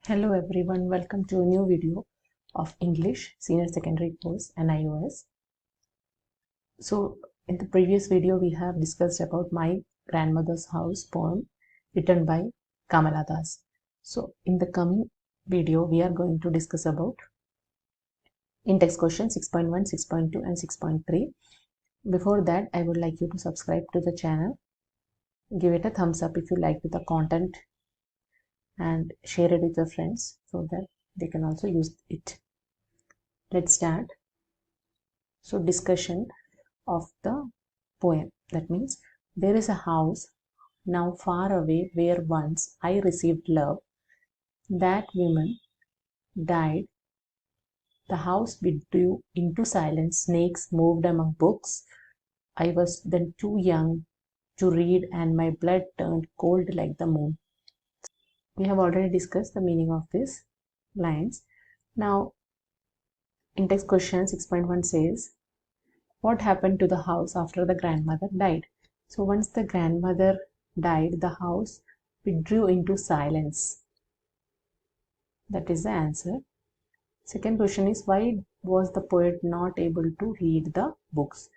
Hello everyone, welcome to a new video of English Senior Secondary Course NIOS. So in the previous video we have discussed about My Grandmother's House poem written by Kamala. So in the coming video we are going to discuss about in-text question 6.1, 6.2 and 6.3. Before that I would like you to subscribe to the channel, give it a thumbs up if you like the content, and share it with your friends so that they can also use it. Let's start. So discussion of the poem. That means there is a house now far away where once I received love. That woman died. The house withdrew into silence. Snakes moved among books. I was then too young to read and my blood turned cold like the moon. We have already discussed the meaning of these lines. Now, in-text question 6.1 says, what happened to the house after the grandmother died? So once the grandmother died, the house withdrew into silence. That is the answer. Second question is, why was the poet not able to read the books?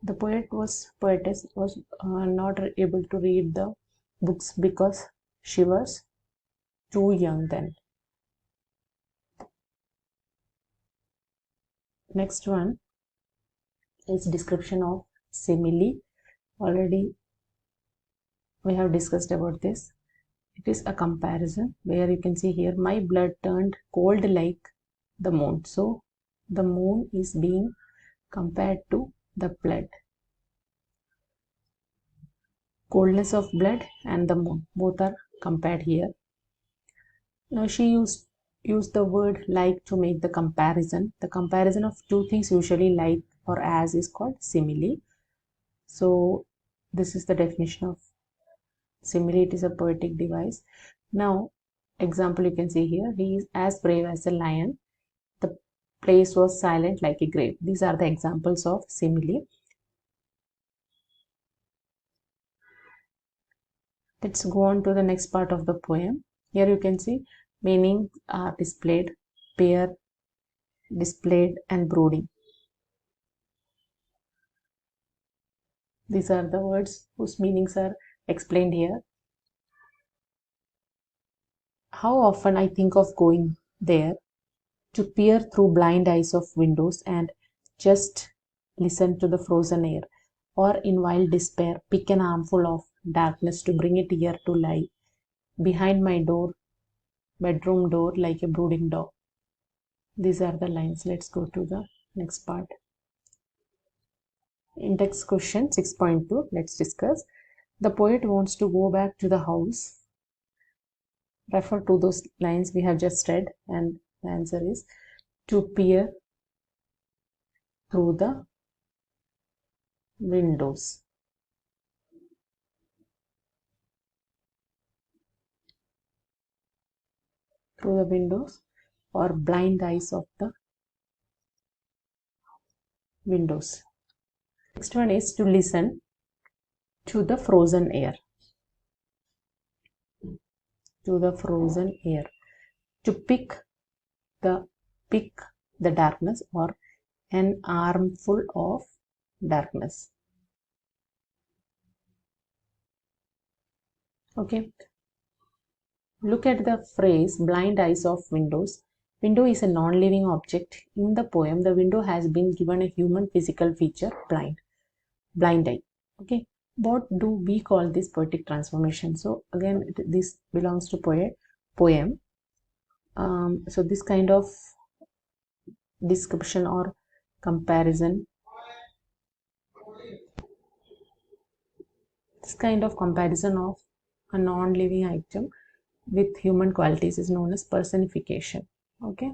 The poetess was not able to read the books because she was too young then. Next one is description of simile. Already we have discussed about this. It is a comparison where you can see here, my blood turned cold like the moon. So the moon is being compared to the blood. Coldness of blood and the moon, both are compared here. Now she used the word like to make the comparison. The comparison of two things, usually like or as, is called simile. So this is the definition of simile. It is a poetic device. Now example you can see here, he is as brave as a lion. The place was silent like a grave. These are the examples of simile. Let's go on to the next part of the poem. Here you can see meanings are displayed, pair, displayed and brooding. These are the words whose meanings are explained here. How often I think of going there to peer through blind eyes of windows and just listen to the frozen air, or in wild despair pick an armful of darkness to bring it here to lie behind my bedroom door like a brooding dog. These are the lines. Let's go to the next part. In-text question 6.2, let's discuss. The poet wants to go back to the house. Refer to those lines we have just read, and the answer is to peer through the windows. Through the windows or blind eyes of the windows. Next one is to listen to the frozen air. To the frozen air. To pick the darkness or an armful of darkness. Okay. Look at the phrase blind eyes of windows. Window is a non-living object. In the poem, the window has been given a human physical feature, blind eye. Okay. What do we call this poetic transformation? So again, this belongs to poem. So this kind of description or comparison, of a non-living item with human qualities is known as personification. Okay,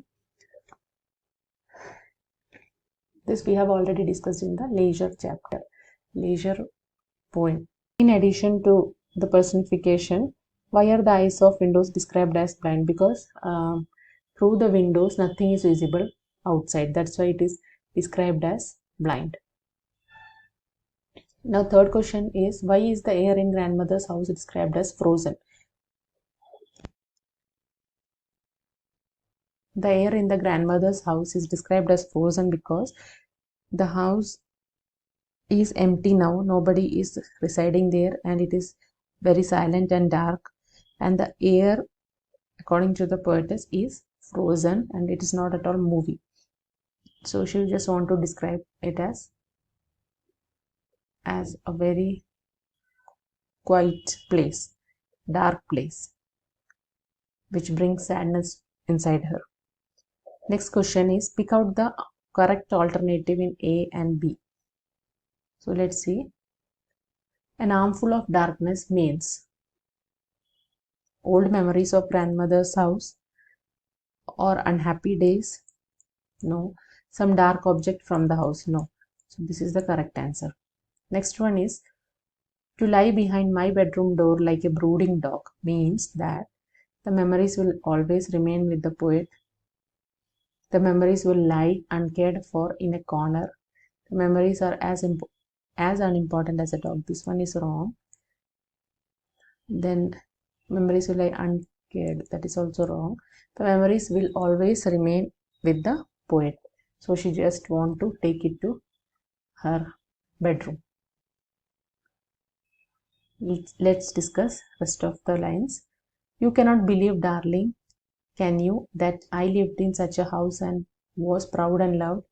this we have already discussed in the leisure chapter, leisure poem. In addition to the personification, why are the eyes of windows described as blind? Because through the windows nothing is visible outside. That's why it is described as blind. Now third question is, why is the air in grandmother's house described as frozen? The air in the grandmother's house is described as frozen because the house is empty now. Nobody is residing there and it is very silent and dark. And the air, according to the poetess, is frozen and it is not at all moving. So she just want to describe it as a very quiet place, dark place, which brings sadness inside her. Next question is, pick out the correct alternative in A and B. So let's see. An armful of darkness means old memories of grandmother's house or unhappy days. No. Some dark object from the house. No. So this is the correct answer. Next one is, to lie behind my bedroom door like a brooding dog means that the memories will always remain with the poet. The memories will lie uncared for in a corner. The memories are as unimportant as a dog. This one is wrong. Then memories will lie uncared. That is also wrong. The memories will always remain with the poet. So she just want to take it to her bedroom. Let's discuss rest of the lines. You cannot believe, darling, can you, that I lived in such a house and was proud and loved?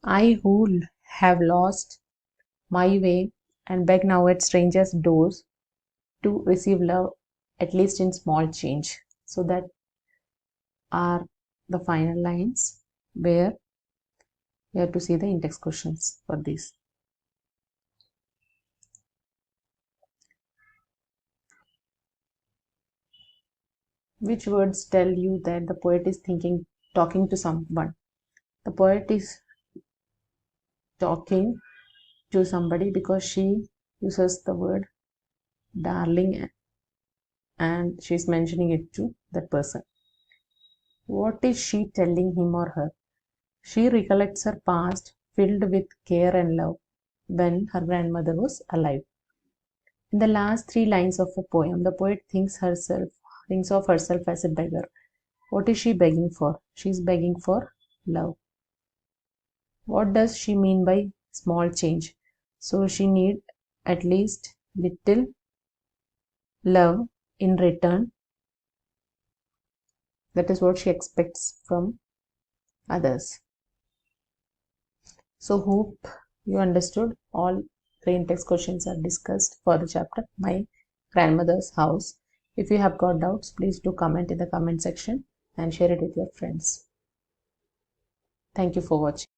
I who have lost my way and beg now at strangers' doors to receive love, at least in small change. So that are the final lines where you have to see the in-text questions for this. Which words tell you that the poet is talking to someone? The poet is talking to somebody because she uses the word darling and she's mentioning it to that person. What is she telling him or her? She recollects her past filled with care and love when her grandmother was alive. In the last 3 lines of the poem, the poet thinks of herself as a beggar. What is she begging for? She is begging for love. What does she mean by small change? So she need at least little love in return. That is what she expects from others. So hope you understood. All 3 in-text questions are discussed for the chapter My Grandmother's House. If you have got doubts, please do comment in the comment section and share it with your friends. Thank you for watching.